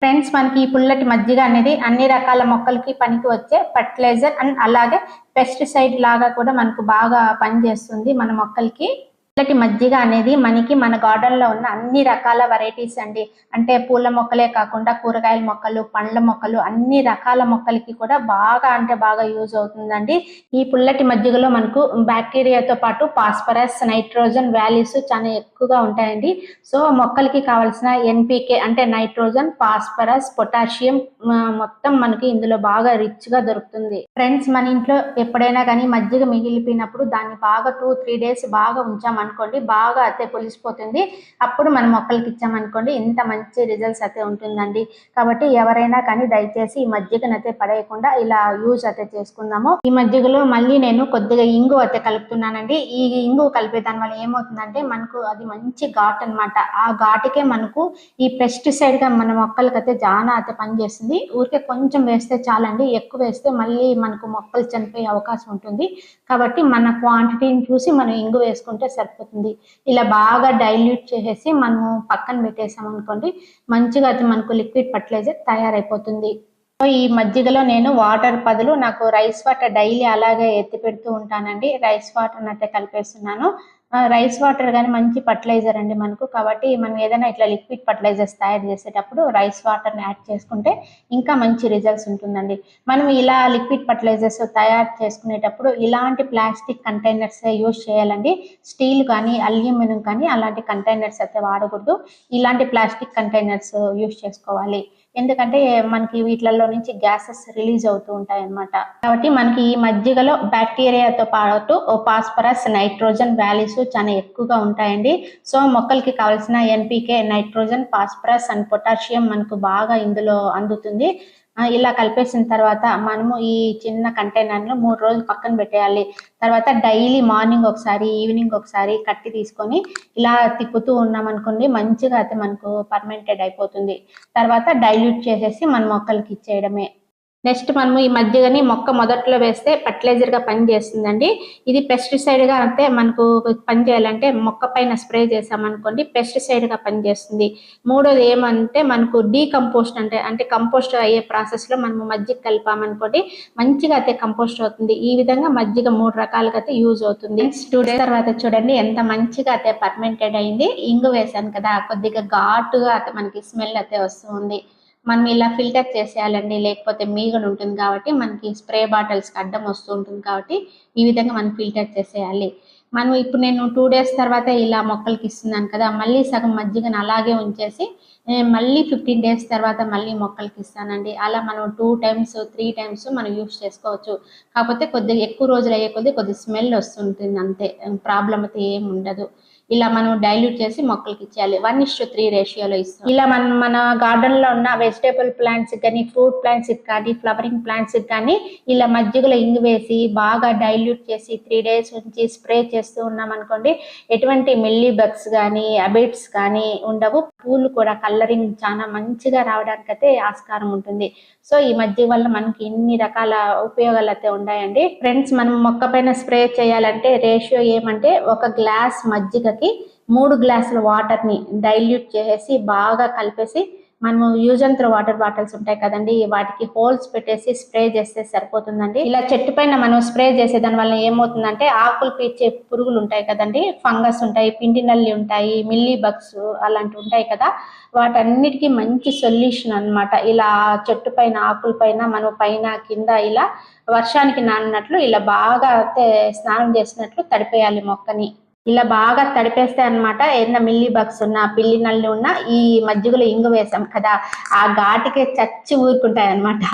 Friends, మనకి ఈ పుల్లటి మజ్జిగ అనేది అన్ని రకాల మొక్కలకి పనికి వచ్చే ఫర్టిలైజర్ అండ్ అలాగే పెస్టిసైడ్ లాగా కూడా మనకు బాగా పనిచేస్తుంది మన మొక్కలకి. పుల్లటి మజ్జిగ అనేది మనకి మన గార్డెన్ లో ఉన్న అన్ని రకాల వెరైటీస్ అండి. అంటే పూల మొక్కలే కాకుండా కూరగాయల మొక్కలు, పండ్ల మొక్కలు, అన్ని రకాల మొక్కలకి కూడా బాగా అంటే బాగా యూజ్ అవుతుందండి. ఈ పుల్లటి మజ్జిగలో మనకు బ్యాక్టీరియాతో పాటు ఫాస్ఫరస్, నైట్రోజన్ వాల్యూస్ చాలా ఎక్కువగా ఉంటాయండి. సో మొక్కలకి కావాల్సిన ఎన్పికే అంటే నైట్రోజన్, ఫాస్ఫరస్, పొటాషియం మొత్తం మనకి ఇందులో బాగా రిచ్ గా దొరుకుతుంది. ఫ్రెండ్స్, మన ఇంట్లో ఎప్పుడైనా కానీ మజ్జిగ మిగిలిపోయినప్పుడు దాన్ని బాగా 2-3 days బాగా ఉంచామనుకోండి, బాగా అయితే పులిసిపోతుంది. అప్పుడు మన మొక్కలకి ఇచ్చామనుకోండి, ఇంత మంచి రిజల్ట్స్ అయితే ఉంటుందండి. కాబట్టి ఎవరైనా కానీ దయచేసి ఈ మజ్జిగను అయితే పడేయకుండా ఇలా యూజ్ అయితే చేసుకుందాము. ఈ మజ్జిగలో మళ్ళీ నేను కొద్దిగా ఇంగు అయితే కలుపుతున్నానండి. ఈ ఇంగు కలిపే దాని వల్ల ఏమవుతుందంటే మనకు అది మంచి ఘాట్ అనమాట. ఆ ఘాటుకే మనకు ఈ పెస్టిసైడ్ గా మన మొక్కలకైతే చాలా అయితే పనిచేస్తుంది. ఊరికే కొంచెం వేస్తే చాలండి, ఎక్కువ వేస్తే మళ్ళీ మనకు మొక్కలు చనిపోయే అవకాశం ఉంటుంది. కాబట్టి మన క్వాంటిటీని చూసి మనం ఇంగు వేసుకుంటే సరిపోతుంది. ఇలా బాగా డైల్యూట్ చేసేసి మనము పక్కన పెట్టేసాం అనుకోండి, మంచిగా అయితే మనకు లిక్విడ్ ఫర్టిలైజర్ తయారైపోతుంది. ఈ మజ్జిగలో నేను వాటర్ బదులు నాకు రైస్ వాటర్ డైలీ అలాగే ఎత్తి పెడుతూ ఉంటానండి. రైస్ వాటర్ అయితే కలిపేస్తున్నాను. రైస్ వాటర్ కానీ మంచి ఫర్టిలైజర్ అండి మనకు. కాబట్టి మనం ఏదైనా ఇట్లా లిక్విడ్ ఫర్టిలైజర్స్ తయారు చేసేటప్పుడు రైస్ వాటర్ని యాడ్ చేసుకుంటే ఇంకా మంచి రిజల్ట్స్ ఉంటుందండి. మనం ఇలా లిక్విడ్ ఫర్టిలైజర్స్ తయారు చేసుకునేటప్పుడు ఇలాంటి ప్లాస్టిక్ కంటైనర్స్ యూజ్ చేయాలండి. స్టీల్ కానీ అల్యూమినియం కానీ అలాంటి కంటైనర్స్ అయితే వాడకూడదు. ఇలాంటి ప్లాస్టిక్ కంటైనర్స్ యూజ్ చేసుకోవాలి. ఎందుకంటే మనకి వీటిలలో నుంచి గ్యాసెస్ రిలీజ్ అవుతూ ఉంటాయి అన్నమాట. కాబట్టి మనకి ఈ మజ్జిగలో బ్యాక్టీరియాతో పాటు ఫాస్ఫరస్, నైట్రోజన్ వాల్యూస్ చాలా ఎక్కువగా ఉంటాయండి. సో మొక్కలకి కావాల్సిన NPK, nitrogen, phosphorus and potassium మనకు బాగా ఇందులో అందుతుంది. ఇలా కలిపేసిన తర్వాత మనము ఈ చిన్న కంటైనర్ను 3 రోజులు పక్కన పెట్టేయాలి. తర్వాత డైలీ మార్నింగ్ ఒకసారి, ఈవినింగ్ ఒకసారి కట్టి తీసుకొని ఇలా తిప్పుతూ ఉన్నామనుకోండి, మంచిగా అయితే మనకు పర్మెంటెడ్ అయిపోతుంది. తర్వాత డైల్యూట్ చేసేసి మన మొక్కలకి ఇచ్చేయడమే. నెక్స్ట్ మనము ఈ మజ్జిగని మొక్క మొదట్లో వేస్తే ఫర్టిలైజర్ గా పనిచేస్తుందండి. ఇది పెస్టిసైడ్ గా అంటే మనకు పని చేయాలంటే మొక్క పైన స్ప్రే చేసామనుకోండి, పెస్టిసైడ్ గా పనిచేస్తుంది. మూడోది ఏమంటే మనకు డీకంపోస్ట్ అంటే కంపోస్ట్ అయ్యే ప్రాసెస్ లో మనము మజ్జిగ కలిపామనుకోండి, మంచిగా అయితే కంపోస్ట్ అవుతుంది. ఈ విధంగా మజ్జిగ 3 రకాలుగా అయితే యూజ్ అవుతుంది. 2 days తర్వాత చూడండి ఎంత మంచిగా అయితే పర్మెంటెడ్ అయింది. ఇంగు వేసాను కదా, కొద్దిగా ఘాటుగా అయితే మనకి స్మెల్ అయితే వస్తుంది. మనం ఇలా ఫిల్టర్ చేసేయాలండి, లేకపోతే మీగడ ఉంటుంది కాబట్టి మనకి స్ప్రే బాటిల్స్కి అడ్డం వస్తూ ఉంటుంది. కాబట్టి ఈ విధంగా మనం ఫిల్టర్ చేసేయాలి. మనం ఇప్పుడు నేను 2 days తర్వాత ఇలా మొక్కలకి ఇస్తున్నాను కదా, మళ్ళీ సగం మజ్జిగను అలాగే ఉంచేసి మళ్ళీ 15 days తర్వాత మళ్ళీ మొక్కలకి ఇస్తానండి. అలా మనం 2 times 3 times మనం యూజ్ చేసుకోవచ్చు. కాకపోతే కొద్దిగా ఎక్కువ రోజులు అయ్యే కొద్దిగా స్మెల్ వస్తుంటుంది అంతే, ప్రాబ్లం అయితే ఏమి ఉండదు. ఇలా మనం డైల్యూట్ చేసి మొక్కలకి ఇచ్చేయాలి. 1:3 రేషియోలో ఇస్తాం. ఇలా మన గార్డెన్ లో ఉన్న వెజిటేబుల్ ప్లాంట్స్ కానీ, ఫ్రూట్ ప్లాంట్స్ కానీ, ఫ్లవరింగ్ ప్లాంట్స్ కానీ ఇలా మజ్జిగలో ఇంగు వేసి బాగా డైల్యూట్ చేసి 3 days నుంచి స్ప్రే చేస్తూ ఉన్నాం అనుకోండి, ఎటువంటి మిల్లీ బగ్స్ కానీ, అబిడ్స్ కానీ ఉండవు. పూలు కూడా కలరింగ్ చాలా మంచిగా రావడానికి అయితే ఆస్కారం ఉంటుంది. సో ఈ మజ్జిగ వల్ల మనకి ఇన్ని రకాల ఉపయోగాలు అయితే ఉన్నాయండి. ఫ్రెండ్స్, మనం మొక్క పైన స్ప్రే చేయాలంటే రేషియో ఏమంటే 1 గ్లాస్ మజ్జిగకి 3 గ్లాసుల వాటర్ని డైల్యూట్ చేసేసి బాగా కలిపేసి మనము use and throw water bottles ఉంటాయి కదండి, వాటికి హోల్స్ పెట్టేసి స్ప్రే చేస్తే సరిపోతుందండి. ఇలా చెట్టు పైన మనం స్ప్రే చేసే దాని వల్ల ఏమవుతుందంటే ఆకులు పీల్చే పురుగులు ఉంటాయి కదండి, ఫంగస్ ఉంటాయి, పిండి నల్లి ఉంటాయి, మిల్లీ బగ్స్ అలాంటివి ఉంటాయి కదా, వాటన్నిటికీ మంచి సొల్యూషన్ అన్నమాట. ఇలా చెట్టు పైన ఆకుల పైన మనం పైన కింద ఇలా వర్షానికి నానినట్లు ఇలా బాగా స్నానం చేసినట్లు తడిపేయాలి మొక్కని. ఇలా బాగా తడిపేస్తే అన్నమాట ఏదైనా మిల్లీ బగ్స్ ఉన్నా, పిల్లి నల్లి ఉన్నా ఈ మజ్జిగలో ఇంగు వేసాం కదా, ఆ ఘాటుకే చచ్చి ఊరుకుంటాయి అన్నమాట.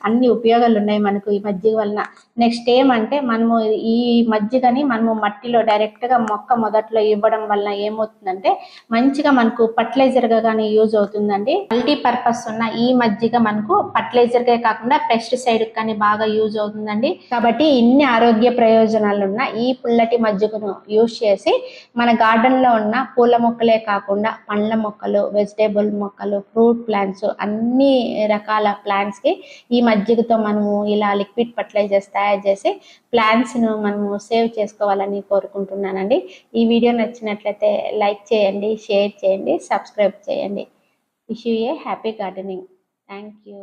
అన్ని ఉపయోగాలు ఉన్నాయి మనకు ఈ మజ్జిగ వలన. నెక్స్ట్ ఏమంటే మనము ఈ మజ్జిగని మనము మట్టిలో డైరెక్ట్ గా మొక్క మొదట్లో ఇవ్వడం వల్ల ఏమవుతుందంటే మంచిగా మనకు ఫర్టిలైజర్ గా కానీ యూజ్ అవుతుందండి. మల్టీ పర్పస్ ఉన్న ఈ మజ్జిగ మనకు ఫర్టిలైజర్ గా కాకుండా పెస్టిసైడ్ కానీ బాగా యూజ్ అవుతుందండి. కాబట్టి ఇన్ని ఆరోగ్య ప్రయోజనాలు ఉన్న ఈ పుల్లటి మజ్జిగను యూజ్ చేసి మన గార్డెన్ లో ఉన్న పూల మొక్కలే కాకుండా పండ్ల మొక్కలు, వెజిటేబుల్ మొక్కలు, ఫ్రూట్ ప్లాంట్స్, అన్ని రకాల ప్లాంట్స్ కి ఈ మజ్జిగతో మనము ఇలా లిక్విడ్ ఫర్టిలైజర్స్ తయారు చేసి ప్లాంట్స్ ను మనము సేవ్ చేసుకోవాలని కోరుకుంటున్నానండి. ఈ వీడియో నచ్చినట్లయితే లైక్ చేయండి, షేర్ చేయండి, సబ్స్క్రైబ్ చేయండి. Wish you A happy gardening. Thank you.